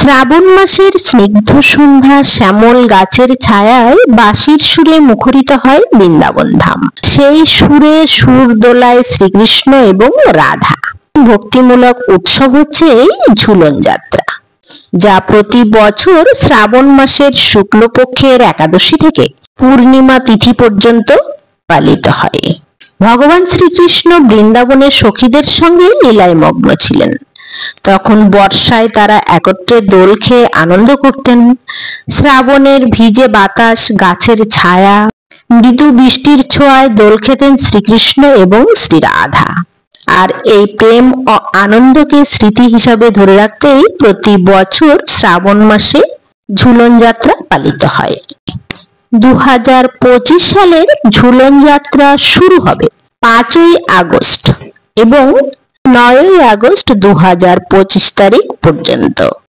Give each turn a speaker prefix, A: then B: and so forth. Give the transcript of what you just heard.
A: শ্রাবণ মাসের স্নিগ্ধ সন্ধ্যা শ্যামল গাছের ছায়ায় বাঁশির সুরে মুখরিত হয় বৃন্দাবন ধাম। সেই সুরে সুর দোলায় শ্রীকৃষ্ণ এবং রাধা। ভক্তিমূলক উৎসব হচ্ছে এই ঝুলন যাত্রা, যা প্রতি বছর শ্রাবণ মাসের শুক্লপক্ষের একাদশী থেকে পূর্ণিমা তিথি পর্যন্ত পালিত হয়। ভগবান শ্রীকৃষ্ণ বৃন্দাবনের সখীদের সঙ্গে লীলায় মগ্ন ছিলেন। তখন বর্ষায় তারা একত্রে দোল খেয়ে আনন্দ করতেন। শ্রাবণের ভিজে বাতাস, গাছের ছায়া, মৃদু বৃষ্টির ছোঁয়ায় দোল খেতেন শ্রীকৃষ্ণ এবং শ্রী রাধা। আর এই প্রেম ও আনন্দকে স্মৃতি হিসাবে ধরে রাখতেই প্রতি বছর শ্রাবণ মাসে ঝুলন যাত্রা পালিত হয়। 2025 সালের ঝুলন যাত্রা শুরু হবে 5ই আগস্ট এবং 9ই আগস্ট 2025 তারিখ পর্যন্ত।